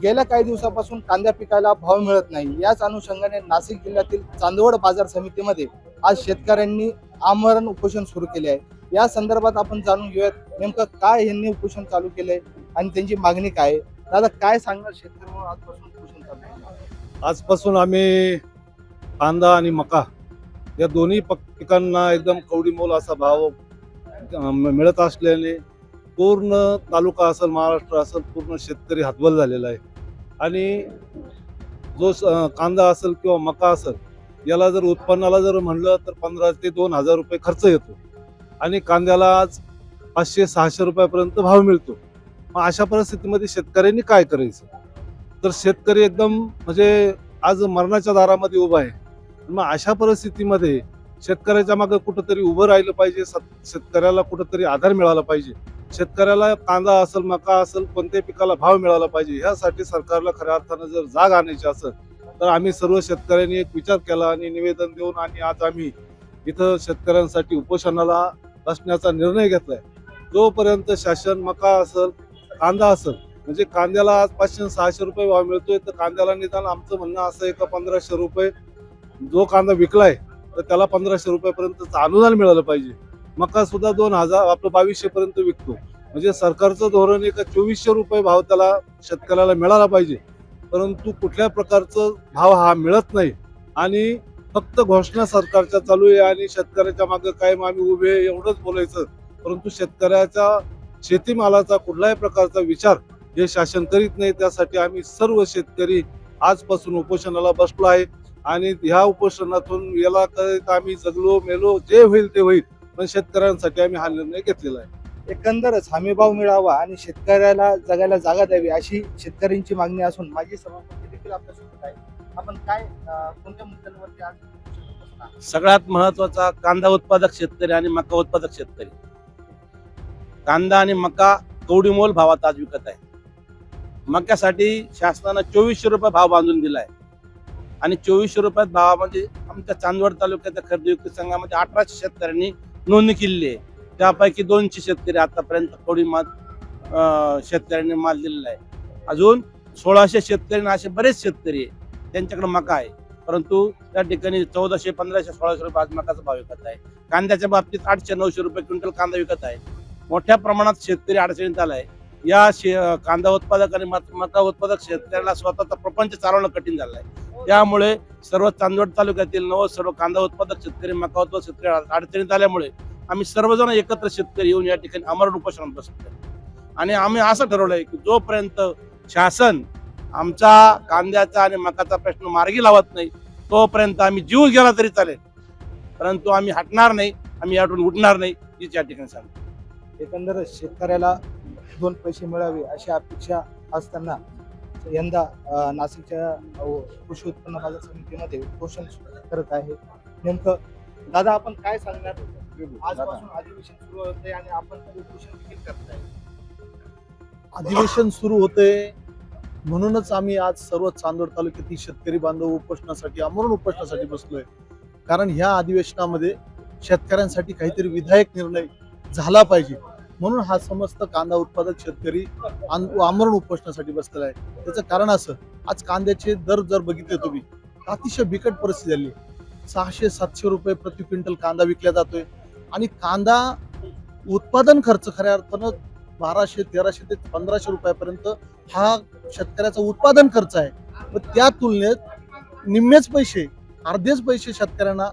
गेल्या काही दिवसापासून कांद्या पिकाला भाव मिळत नाही. याच अनुषंगाने नाशिक जिल्ह्यातील चांदवड बाजार समितीमध्ये आज शेतकऱ्यांनी आमरण उपोषण सुरू केले आहे. या संदर्भात आपण जाणून घेऊयात नेमकं काय यांनी उपोषण चालू केलंय आणि त्यांची मागणी काय आहे. दादा काय सांगणार शेतकरी म्हणून आजपासून उपोषण चालू आहे? आजपासून आम्ही कांदा आणि मका या दोन्ही पिकांना एकदम कवडीमोल असा भाव मिळत असल्याने पूर्ण तालुका असेल, महाराष्ट्र असेल, पूर्ण शेतकरी हतबल झालेला आहे. आणि जो कांदा असेल किंवा मका असेल, याला जर उत्पन्नाला जर म्हणलं तर 15 ते 2,000 रुपये खर्च येतो आणि कांद्याला आज 500-600 रुपयापर्यंत भाव मिळतो. मग अशा परिस्थितीमध्ये शेतकऱ्यांनी काय करायचं? तर शेतकरी एकदम म्हणजे आज मरणाच्या दारामध्ये उभा आहे. मग अशा परिस्थितीमध्ये शेतकऱ्याच्या मागे कुठंतरी उभं राहिलं पाहिजे. शेतकऱ्याला कुठंतरी आधार मिळाला पाहिजे. शेतकऱ्याला कांदा असेल, मका असेल, कोणत्याही पिकाला भाव मिळाला पाहिजे. यासाठी सरकारला खऱ्या अर्थानं जर जाग आणायची असेल तर आम्ही सर्व शेतकऱ्यांनी एक विचार केला आणि निवेदन देऊन आणि आज आम्ही इथं शेतकऱ्यांसाठी उपोषणाला बसण्याचा निर्णय घेतलाय. जोपर्यंत शासन मका असेल, कांदा असेल, म्हणजे कांद्याला आज 500-600 रुपये भाव मिळतोय, तर कांद्याला निदान आमचं म्हणणं असं आहे का 1500 रुपये जो कांदा विकलाय तर त्याला 1500 रुपयापर्यंतचं अनुदान मिळालं पाहिजे. मका सुद्धा 2000 आपलं 2200 पर्यंत विकतो. म्हणजे सरकारचं धोरण आहे का 2400 रुपये भाव त्याला शेतकऱ्याला मिळाला पाहिजे. परंतु कुठल्या प्रकारचं भाव हा मिळत नाही आणि फक्त घोषणा सरकारच्या चालू आहे आणि शेतकऱ्याच्या मागे कायम आम्ही उभे एवढंच बोलायचं. परंतु शेतकऱ्याच्या शेतीमालाचा कुठल्याही प्रकारचा विचार हे शासन करीत नाही. त्यासाठी आम्ही सर्व शेतकरी आजपासून उपोषणाला बसलो आहे आणि ह्या उपोषणातून याला आम्ही जगलो मेलो जे होईल ते होईल, पण शेतकऱ्यांसाठी आम्ही हा निर्णय घेतलेला आहे. एकंदरच हमीभाव मिळावा आणि शेतकऱ्याला जगायला जागा द्यावी अशी शेतकऱ्यांची मागणी असून माजी सभापती देखील आपल्यासोबत आहे. आपण काय कोणत्या मुद्द्यांवरती आज उपोषण बसणार? सगळ्यात महत्वाचा कांदा उत्पादक शेतकरी आणि मका उत्पादक शेतकरी. कांदा आणि मका कवडीमोल भावात आज विकत आहे. मक्यासाठी शासनानं 2400 रुपये भाव बांधून दिलाय आणि 2400 रुपयात भावामध्ये आमच्या चांदवड तालुक्याच्या खरेदी विक्री संघामध्ये 1800 शेतकऱ्यांनी नोंदणी केलेली आहे. त्यापैकी 200 शेतकरी आतापर्यंत कवडी माल शेतकऱ्यांनी माल दिलेला आहे. अजून 1600 शेतकरी असे बरेच शेतकरी आहे त्यांच्याकडे मका आहे, परंतु त्या ठिकाणी 1400, 1500, 1600 रुपये आज मकाचा भाव विकत आहे. कांद्याच्या बाबतीत 800-900 रुपये क्विंटल कांदा विकत आहे. मोठ्या प्रमाणात शेतकरी अडचणीत आलाय. या कांदा उत्पादक आणि मका उत्पादक शेतकऱ्याला स्वतःचा प्रपंच चालवणं कठीण झालं आहे. त्यामुळे सर्व चांदवड तालुक्यातील सर्व कांदा उत्पादक शेतकरी, मका उत्पादक शेतकरी अडचणीत आल्यामुळे आम्ही सर्वजण एकत्र शेतकरी येऊन या ठिकाणी आमरण उपोषणात बसलो आणि आम्ही असं ठरवलंय की जोपर्यंत शासन आमचा कांद्याचा आणि मकाचा प्रश्न मार्गी लावत नाही तोपर्यंत आम्ही जीव गेला तरी चालेल, परंतु आम्ही हटणार नाही, आम्ही यातून उठणार नाही हीच या ठिकाणी सांगतो. एकंदरच शेतकऱ्याला 2 पैसे मिळावे अशी अपेक्षा असताना यंदा नाशिकच्या कृषी उत्पन्न बाजार समितीमध्ये उपोषण करत आहे. नेमकं दादा आपण काय सांगणार? आजपासून अधिवेशन सुरू होते आणि आपण उपोषण देखील करताय. अधिवेशन सुरू होते म्हणूनच आम्ही आज सर्व चांदवड तालुक्यातील शेतकरी बांधव उपोषणासाठी आमरण उपोषणासाठी बसलोय. कारण ह्या अधिवेशनामध्ये शेतकऱ्यांसाठी काहीतरी विधायक निर्णय झाला पाहिजे म्हणून हा समस्त कांदा उत्पादक शेतकरी आमरण उपोषणासाठी बसलेला आहे. त्याचं कारण असं, आज कांद्याचे दर जर बघितले तुम्ही अतिशय बिकट परिस्थिती झाली. 600-700 रुपये प्रति क्विंटल कांदा विकला जातोय आणि कांदा उत्पादन खर्च खऱ्या अर्थानं 1200, 1300 ते 1500 रुपयापर्यंत हा शेतकऱ्याचा उत्पादन खर्च आहे. व त्या तुलनेत निम्मेच पैसे, अर्धेच पैसे शेतकऱ्यांना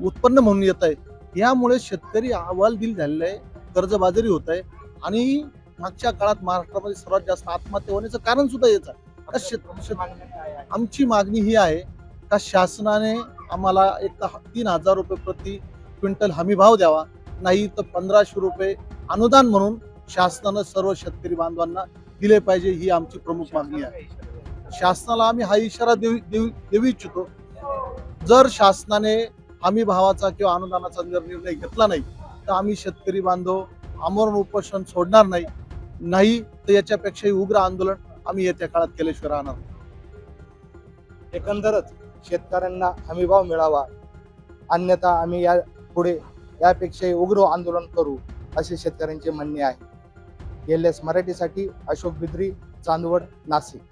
उत्पन्न म्हणून येत आहे. यामुळे शेतकरी अहवालदिल झालेला आहे, कर्जबाजारी होत आहे आणि मागच्या काळात महाराष्ट्रामध्ये सर्वात जास्त आत्महत्या होण्याचं कारण सुद्धा हेच आहे. आमची मागणी ही आहे का शासनाने आम्हाला एक 3000 रुपये प्रति क्विंटल हमी भाव द्यावा, नाही तर 1500 रुपये अनुदान म्हणून शासनानं सर्व शेतकरी बांधवांना दिले पाहिजे. ही आमची प्रमुख मागणी आहे. शासनाला आम्ही हा इशारा देऊ इच्छितो, जर शासनाने हमी भावाचा किंवा अनुदानाचा जर निर्णय घेतला नाही तर आम्ही शेतकरी बांधव आमरण उपोषण सोडणार नाही तर याच्यापेक्षाही उग्र आंदोलन आम्ही येत्या काळात केल्याशिवाय राहणार. एकंदरच शेतकऱ्यांना हमीभाव मिळावा, अन्यथा आम्ही या पुढे यापेक्षाही उग्र आंदोलन करू असे शेतकऱ्यांचे म्हणणे आहे. LS मराठीसाठी अशोक बिद्री, चांदवड, नाशिक.